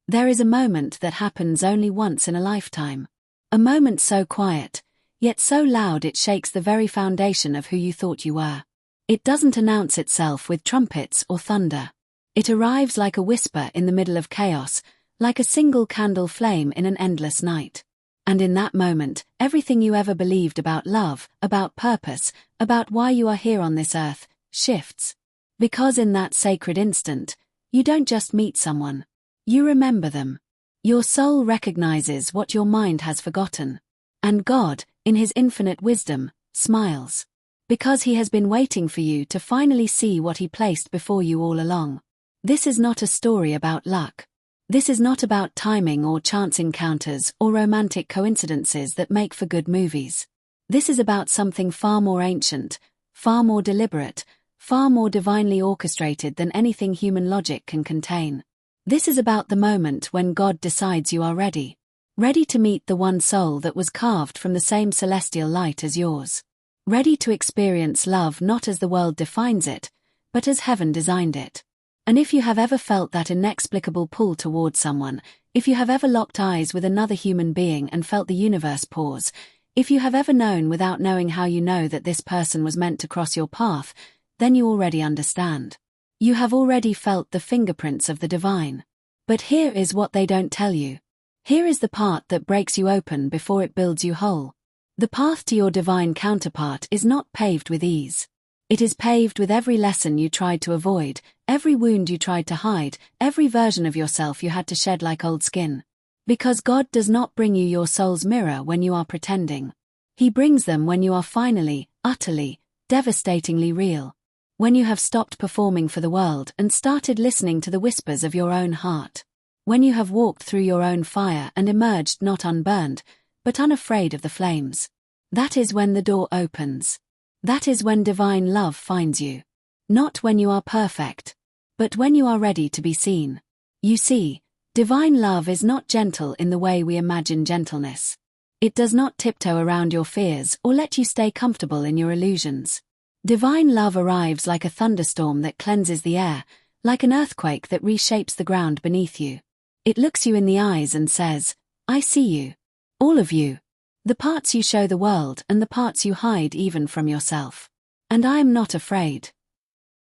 There is a moment that happens only once in a lifetime. A moment so quiet, yet so loud it shakes the very foundation of who you thought you were. It doesn't announce itself with trumpets or thunder. It arrives like a whisper in the middle of chaos, like a single candle flame in an endless night. And in that moment, everything you ever believed about love, about purpose, about why you are here on this earth, shifts. Because in that sacred instant, you don't just meet someone. You remember them. Your soul recognizes what your mind has forgotten. And God, in His infinite wisdom, smiles. Because He has been waiting for you to finally see what He placed before you all along. This is not a story about luck. This is not about timing or chance encounters or romantic coincidences that make for good movies. This is about something far more ancient, far more deliberate, far more divinely orchestrated than anything human logic can contain. This is about the moment when God decides you are ready. Ready to meet the one soul that was carved from the same celestial light as yours. Ready to experience love not as the world defines it, but as heaven designed it. And if you have ever felt that inexplicable pull towards someone, if you have ever locked eyes with another human being and felt the universe pause, if you have ever known without knowing how you know that this person was meant to cross your path, then you already understand. You have already felt the fingerprints of the divine. But here is what they don't tell you. Here is the part that breaks you open before it builds you whole. The path to your divine counterpart is not paved with ease. It is paved with every lesson you tried to avoid, every wound you tried to hide, every version of yourself you had to shed like old skin. Because God does not bring you your soul's mirror when you are pretending. He brings them when you are finally, utterly, devastatingly real. When you have stopped performing for the world and started listening to the whispers of your own heart. When you have walked through your own fire and emerged not unburned, but unafraid of the flames. That is when the door opens. That is when divine love finds you. Not when you are perfect, but when you are ready to be seen. You see, divine love is not gentle in the way we imagine gentleness. It does not tiptoe around your fears or let you stay comfortable in your illusions. Divine love arrives like a thunderstorm that cleanses the air, like an earthquake that reshapes the ground beneath you. It looks you in the eyes and says, I see you. All of you. The parts you show the world and the parts you hide even from yourself. And I am not afraid.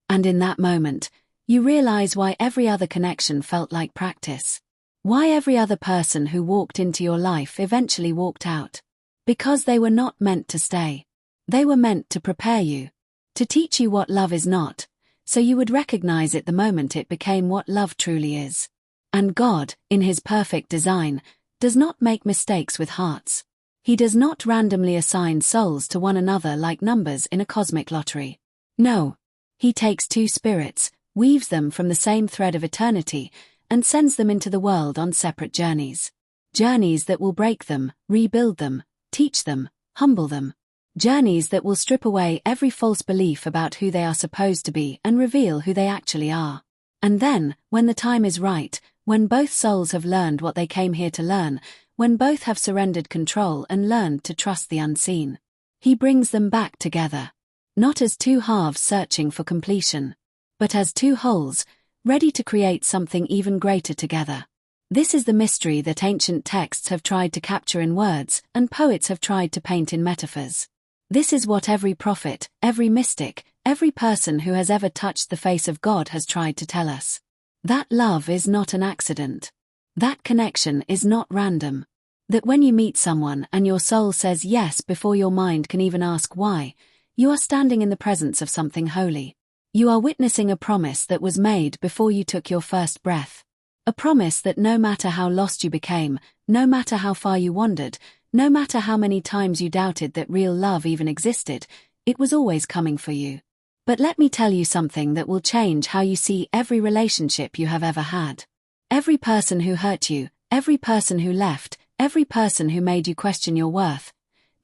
And in that moment, you realize why every other connection felt like practice. Why every other person who walked into your life eventually walked out. Because they were not meant to stay. They were meant to prepare you. To teach you what love is not, so you would recognize it the moment it became what love truly is. And God, in His perfect design, does not make mistakes with hearts. He does not randomly assign souls to one another like numbers in a cosmic lottery. No. He takes two spirits, weaves them from the same thread of eternity, and sends them into the world on separate journeys. Journeys that will break them, rebuild them, teach them, humble them. Journeys that will strip away every false belief about who they are supposed to be and reveal who they actually are. And then, when the time is right, when both souls have learned what they came here to learn, when both have surrendered control and learned to trust the unseen, He brings them back together. Not as two halves searching for completion, but as two wholes, ready to create something even greater together. This is the mystery that ancient texts have tried to capture in words and poets have tried to paint in metaphors. This is what every prophet, every mystic, every person who has ever touched the face of God has tried to tell us. That love is not an accident. That connection is not random. That when you meet someone and your soul says yes before your mind can even ask why, you are standing in the presence of something holy. You are witnessing a promise that was made before you took your first breath. A promise that no matter how lost you became, no matter how far you wandered, no matter how many times you doubted that real love even existed, it was always coming for you. But let me tell you something that will change how you see every relationship you have ever had. Every person who hurt you, every person who left, every person who made you question your worth,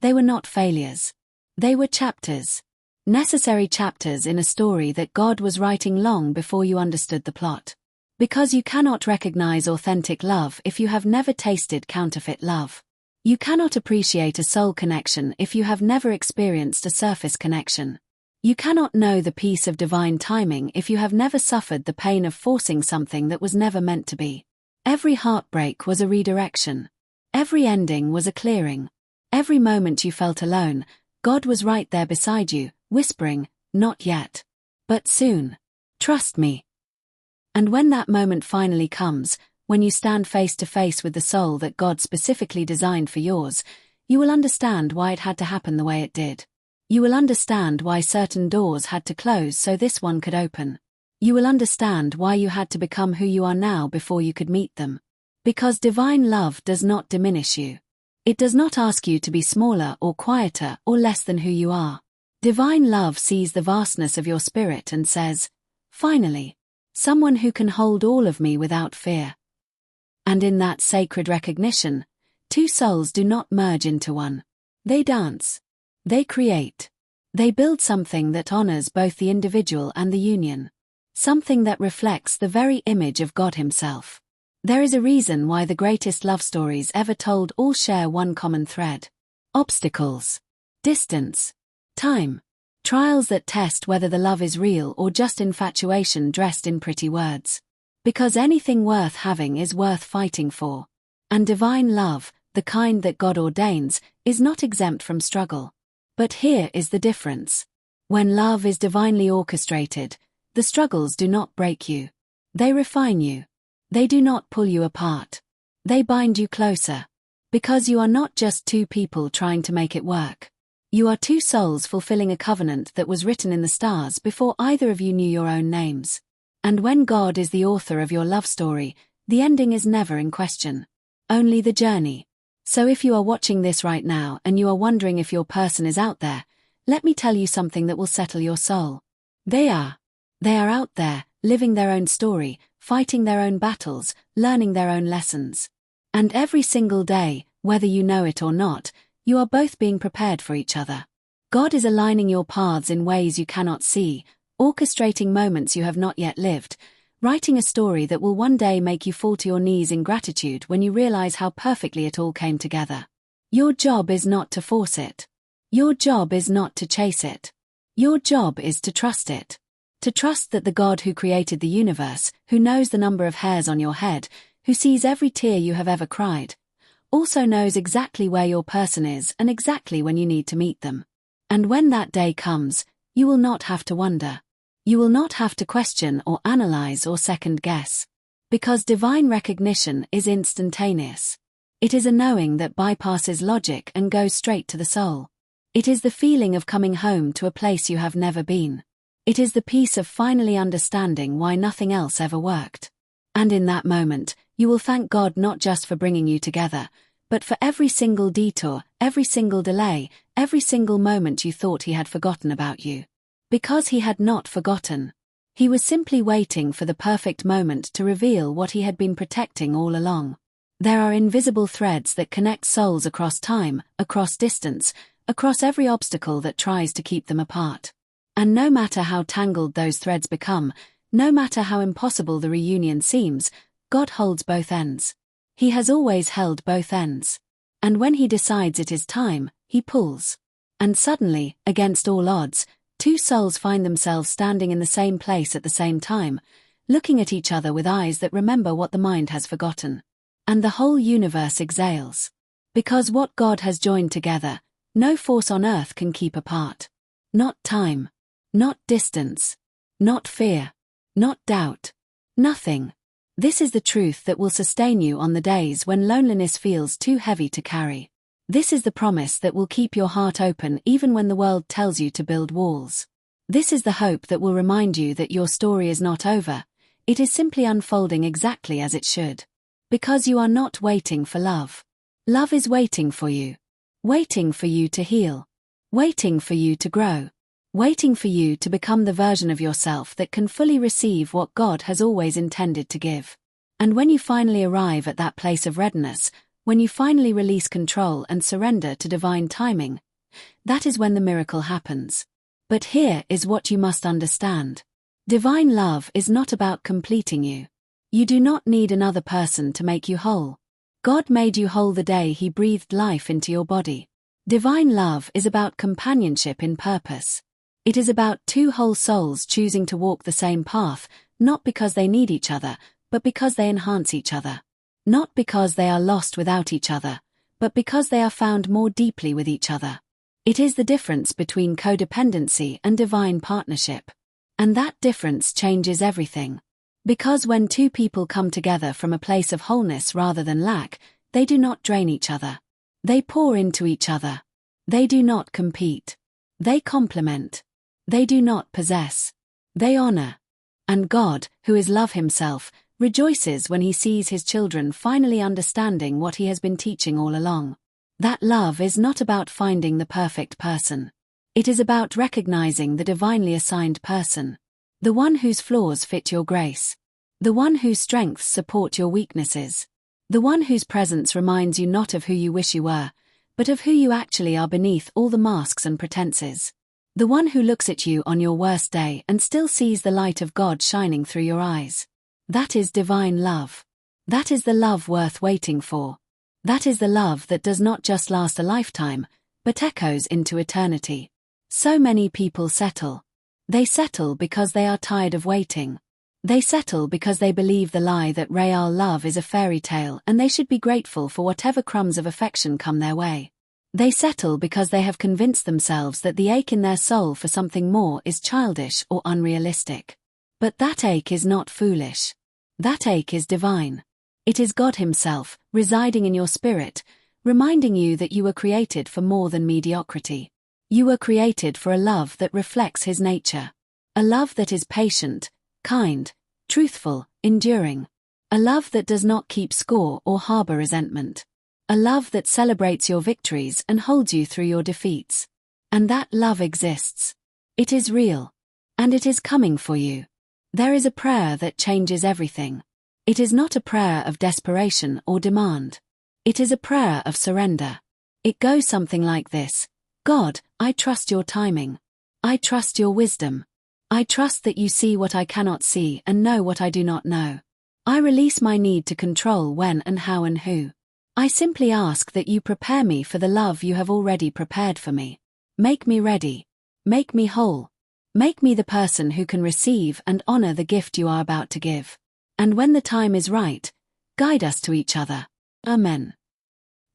they were not failures. They were chapters. Necessary chapters in a story that God was writing long before you understood the plot. Because you cannot recognize authentic love if you have never tasted counterfeit love. You cannot appreciate a soul connection if you have never experienced a surface connection. You cannot know the peace of divine timing if you have never suffered the pain of forcing something that was never meant to be. Every heartbreak was a redirection. Every ending was a clearing. Every moment you felt alone, God was right there beside you, whispering, "Not yet. But soon. Trust me." And when that moment finally comes, when you stand face to face with the soul that God specifically designed for yours, you will understand why it had to happen the way it did. You will understand why certain doors had to close so this one could open. You will understand why you had to become who you are now before you could meet them. Because divine love does not diminish you. It does not ask you to be smaller or quieter or less than who you are. Divine love sees the vastness of your spirit and says, "Finally, someone who can hold all of me without fear." And in that sacred recognition, two souls do not merge into one. They dance. They create. They build something that honors both the individual and the union. Something that reflects the very image of God Himself. There is a reason why the greatest love stories ever told all share one common thread. Obstacles. Distance. Time. Trials that test whether the love is real or just infatuation dressed in pretty words. Because anything worth having is worth fighting for. And divine love, the kind that God ordains, is not exempt from struggle. But here is the difference. When love is divinely orchestrated, the struggles do not break you. They refine you. They do not pull you apart. They bind you closer. Because you are not just two people trying to make it work. You are two souls fulfilling a covenant that was written in the stars before either of you knew your own names. And when God is the author of your love story, the ending is never in question. Only the journey. So if you are watching this right now and you are wondering if your person is out there, let me tell you something that will settle your soul. They are. They are out there, living their own story, fighting their own battles, learning their own lessons. And every single day, whether you know it or not, you are both being prepared for each other. God is aligning your paths in ways you cannot see, orchestrating moments you have not yet lived, writing a story that will one day make you fall to your knees in gratitude when you realize how perfectly it all came together. Your job is not to force it. Your job is not to chase it. Your job is to trust it. To trust that the God who created the universe, who knows the number of hairs on your head, who sees every tear you have ever cried, also knows exactly where your person is and exactly when you need to meet them. And when that day comes, you will not have to wonder. You will not have to question or analyze or second guess. Because divine recognition is instantaneous. It is a knowing that bypasses logic and goes straight to the soul. It is the feeling of coming home to a place you have never been. It is the peace of finally understanding why nothing else ever worked. And in that moment, you will thank God not just for bringing you together, but for every single detour, every single delay, every single moment you thought He had forgotten about you. Because He had not forgotten. He was simply waiting for the perfect moment to reveal what He had been protecting all along. There are invisible threads that connect souls across time, across distance, across every obstacle that tries to keep them apart. And no matter how tangled those threads become, no matter how impossible the reunion seems, God holds both ends. He has always held both ends. And when He decides it is time, He pulls. And suddenly, against all odds, two souls find themselves standing in the same place at the same time, looking at each other with eyes that remember what the mind has forgotten. And the whole universe exhales. Because what God has joined together, no force on earth can keep apart. Not time. Not distance. Not fear. Not doubt. Nothing. This is the truth that will sustain you on the days when loneliness feels too heavy to carry. This is the promise that will keep your heart open even when the world tells you to build walls. This is the hope that will remind you that your story is not over, it is simply unfolding exactly as it should. Because you are not waiting for love. Love is waiting for you. Waiting for you to heal. Waiting for you to grow. Waiting for you to become the version of yourself that can fully receive what God has always intended to give. And when you finally arrive at that place of readiness, when you finally release control and surrender to divine timing, that is when the miracle happens. But here is what you must understand. Divine love is not about completing you. You do not need another person to make you whole. God made you whole the day He breathed life into your body. Divine love is about companionship in purpose. It is about two whole souls choosing to walk the same path, not because they need each other, but because they enhance each other. Not because they are lost without each other, but because they are found more deeply with each other. It is the difference between codependency and divine partnership. And that difference changes everything. Because when two people come together from a place of wholeness rather than lack, they do not drain each other. They pour into each other. They do not compete. They complement. They do not possess. They honor. And God, who is love himself, rejoices when he sees his children finally understanding what he has been teaching all along. That love is not about finding the perfect person. It is about recognizing the divinely assigned person. The one whose flaws fit your grace. The one whose strengths support your weaknesses. The one whose presence reminds you not of who you wish you were, but of who you actually are beneath all the masks and pretenses. The one who looks at you on your worst day and still sees the light of God shining through your eyes. That is divine love. That is the love worth waiting for. That is the love that does not just last a lifetime, but echoes into eternity. So many people settle. They settle because they are tired of waiting. They settle because they believe the lie that real love is a fairy tale and they should be grateful for whatever crumbs of affection come their way. They settle because they have convinced themselves that the ache in their soul for something more is childish or unrealistic. But that ache is not foolish. That ache is divine. It is God himself, residing in your spirit, reminding you that you were created for more than mediocrity. You were created for a love that reflects his nature. A love that is patient, kind, truthful, enduring. A love that does not keep score or harbor resentment. A love that celebrates your victories and holds you through your defeats. And that love exists. It is real. And it is coming for you. There is a prayer that changes everything. It is not a prayer of desperation or demand. It is a prayer of surrender. It goes something like this. God, I trust your timing. I trust your wisdom. I trust that you see what I cannot see and know what I do not know. I release my need to control when and how and who. I simply ask that you prepare me for the love you have already prepared for me. Make me ready. Make me whole. Make me the person who can receive and honor the gift you are about to give. And when the time is right, guide us to each other. Amen.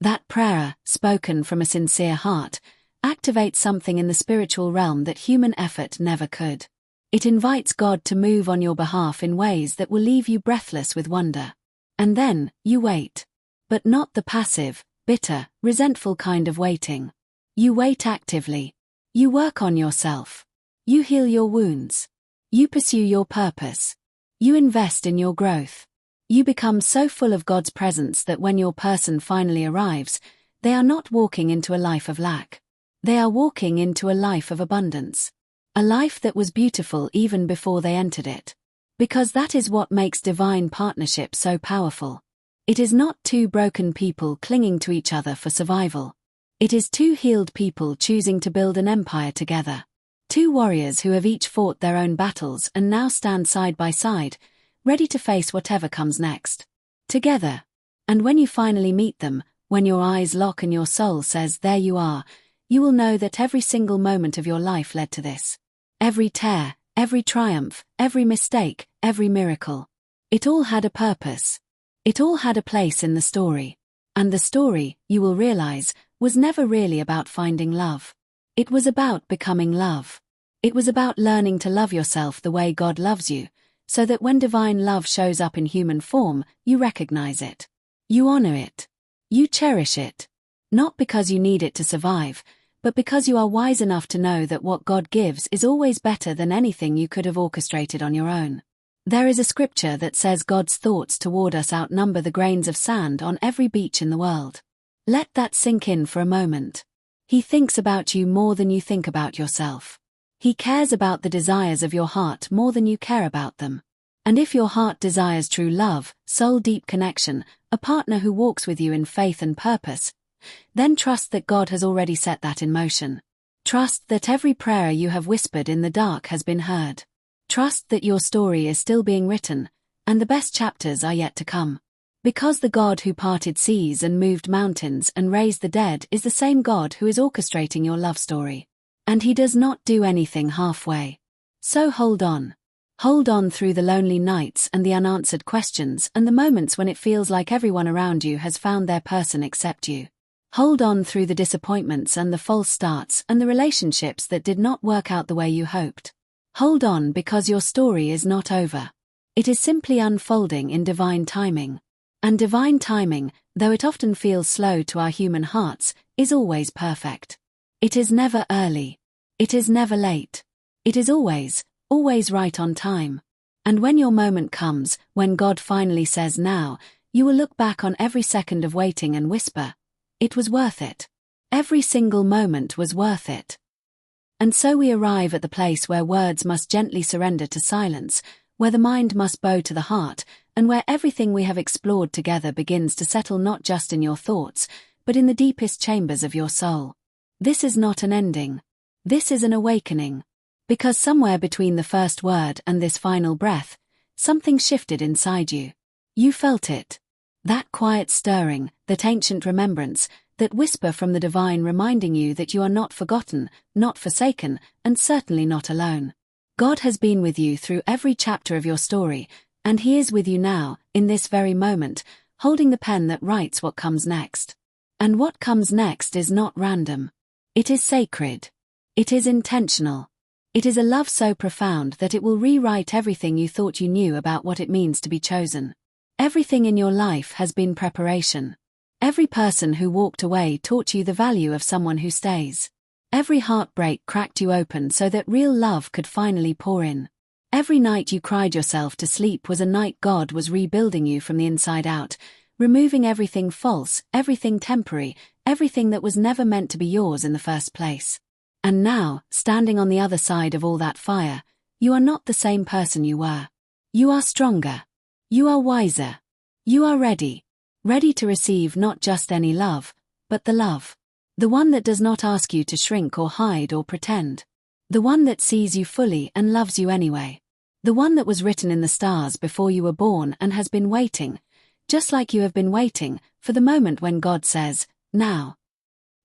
That prayer, spoken from a sincere heart, activates something in the spiritual realm that human effort never could. It invites God to move on your behalf in ways that will leave you breathless with wonder. And then, you wait. But not the passive, bitter, resentful kind of waiting. You wait actively. You work on yourself. You heal your wounds. You pursue your purpose. You invest in your growth. You become so full of God's presence that when your person finally arrives, they are not walking into a life of lack. They are walking into a life of abundance. A life that was beautiful even before they entered it. Because that is what makes divine partnership so powerful. It is not two broken people clinging to each other for survival. It is two healed people choosing to build an empire together. Two warriors who have each fought their own battles and now stand side by side, ready to face whatever comes next. Together. And when you finally meet them, when your eyes lock and your soul says, there you are, you will know that every single moment of your life led to this. Every tear, every triumph, every mistake, every miracle. It all had a purpose. It all had a place in the story. And the story, you will realize, was never really about finding love. It was about becoming love. It was about learning to love yourself the way God loves you, so that when divine love shows up in human form, you recognize it. You honor it. You cherish it. Not because you need it to survive, but because you are wise enough to know that what God gives is always better than anything you could have orchestrated on your own. There is a scripture that says God's thoughts toward us outnumber the grains of sand on every beach in the world. Let that sink in for a moment. He thinks about you more than you think about yourself. He cares about the desires of your heart more than you care about them. And if your heart desires true love, soul-deep connection, a partner who walks with you in faith and purpose, then trust that God has already set that in motion. Trust that every prayer you have whispered in the dark has been heard. Trust that your story is still being written, and the best chapters are yet to come. Because the God who parted seas and moved mountains and raised the dead is the same God who is orchestrating your love story. And he does not do anything halfway. So hold on. Hold on through the lonely nights and the unanswered questions and the moments when it feels like everyone around you has found their person except you. Hold on through the disappointments and the false starts and the relationships that did not work out the way you hoped. Hold on because your story is not over. It is simply unfolding in divine timing. And divine timing, though it often feels slow to our human hearts, is always perfect. It is never early. It is never late. It is always right on time. And when your moment comes, when God finally says now, you will look back on every second of waiting and whisper, it was worth it. Every single moment was worth it. And so we arrive at the place where words must gently surrender to silence, where the mind must bow to the heart, and where everything we have explored together begins to settle not just in your thoughts, but in the deepest chambers of your soul. This is not an ending. This is an awakening. Because somewhere between the first word and this final breath, something shifted inside you. You felt it. That quiet stirring, that ancient remembrance, that whisper from the divine reminding you that you are not forgotten, not forsaken, and certainly not alone. God has been with you through every chapter of your story, and He is with you now, in this very moment, holding the pen that writes what comes next. And what comes next is not random. It is sacred. It is intentional. It is a love so profound that it will rewrite everything you thought you knew about what it means to be chosen. Everything in your life has been preparation. Every person who walked away taught you the value of someone who stays. Every heartbreak cracked you open so that real love could finally pour in. Every night you cried yourself to sleep was a night God was rebuilding you from the inside out, removing everything false, everything temporary, everything that was never meant to be yours in the first place. And now, standing on the other side of all that fire, you are not the same person you were. You are stronger. You are wiser. You are ready. Ready to receive not just any love, but the love. The one that does not ask you to shrink or hide or pretend. The one that sees you fully and loves you anyway. The one that was written in the stars before you were born and has been waiting, just like you have been waiting, for the moment when God says, now.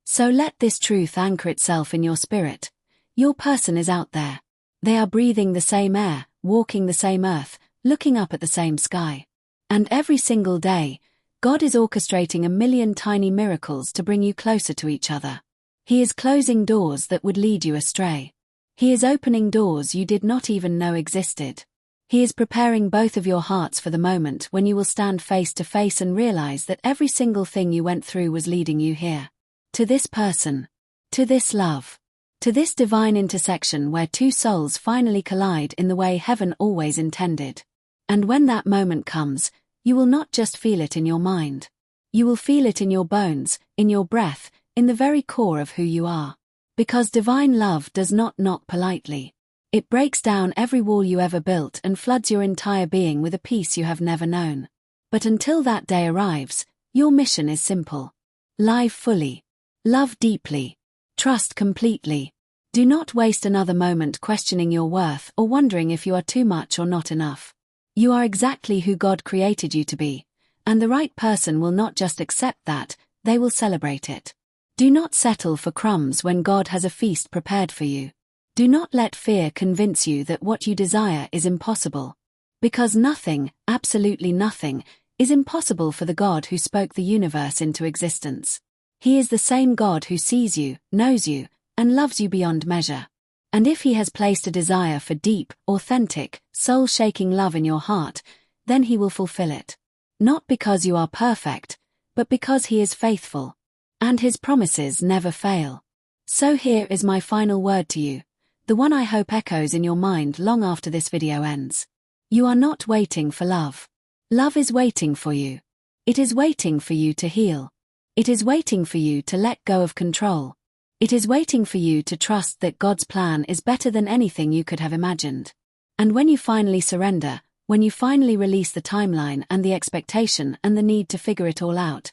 So let this truth anchor itself in your spirit. Your person is out there. They are breathing the same air, walking the same earth, looking up at the same sky. And every single day, God is orchestrating a million tiny miracles to bring you closer to each other. He is closing doors that would lead you astray. He is opening doors you did not even know existed. He is preparing both of your hearts for the moment when you will stand face to face and realize that every single thing you went through was leading you here. To this person. To this love. To this divine intersection where two souls finally collide in the way heaven always intended. And when that moment comes, you will not just feel it in your mind. You will feel it in your bones, in your breath, in the very core of who you are. Because divine love does not knock politely. It breaks down every wall you ever built and floods your entire being with a peace you have never known. But until that day arrives, your mission is simple. Live fully. Love deeply. Trust completely. Do not waste another moment questioning your worth or wondering if you are too much or not enough. You are exactly who God created you to be, and the right person will not just accept that, they will celebrate it. Do not settle for crumbs when God has a feast prepared for you. Do not let fear convince you that what you desire is impossible. Because nothing, absolutely nothing, is impossible for the God who spoke the universe into existence. He is the same God who sees you, knows you, and loves you beyond measure. And if He has placed a desire for deep, authentic, soul-shaking love in your heart, then He will fulfill it. Not because you are perfect, but because He is faithful. And His promises never fail. So here is my final word to you, the one I hope echoes in your mind long after this video ends. You are not waiting for love. Love is waiting for you. It is waiting for you to heal. It is waiting for you to let go of control. It is waiting for you to trust that God's plan is better than anything you could have imagined. And when you finally surrender, when you finally release the timeline and the expectation and the need to figure it all out,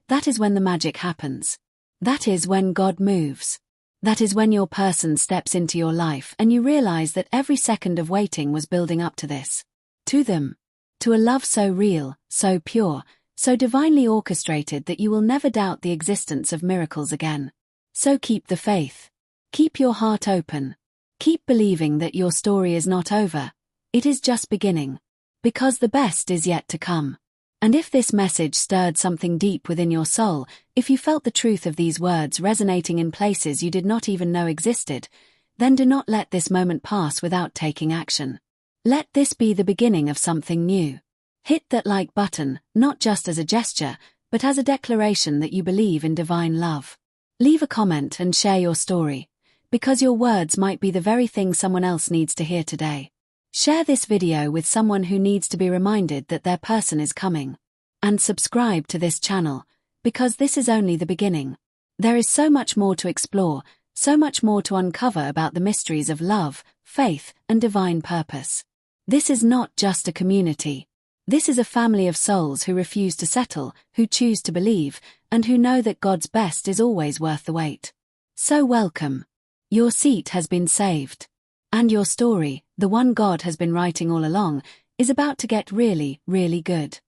that is when the magic happens. That is when God moves. That is when your person steps into your life and you realize that every second of waiting was building up to this. To them. To a love so real, so pure, so divinely orchestrated that you will never doubt the existence of miracles again. So keep the faith. Keep your heart open. Keep believing that your story is not over, It is just beginning. Because the best is yet to come. And if this message stirred something deep within your soul, if you felt the truth of these words resonating in places you did not even know existed, then do not let this moment pass without taking action. Let this be the beginning of something new. Hit that like button, not just as a gesture, but as a declaration that you believe in divine love. Leave a comment and share your story, because your words might be the very thing someone else needs to hear today. Share this video with someone who needs to be reminded that their person is coming. And subscribe to this channel, because this is only the beginning. There is so much more to explore, so much more to uncover about the mysteries of love, faith, and divine purpose. This is not just a community. This is a family of souls who refuse to settle, who choose to believe, and who know that God's best is always worth the wait. So welcome. Your seat has been saved. And your story, the one God has been writing all along, is about to get really, really good.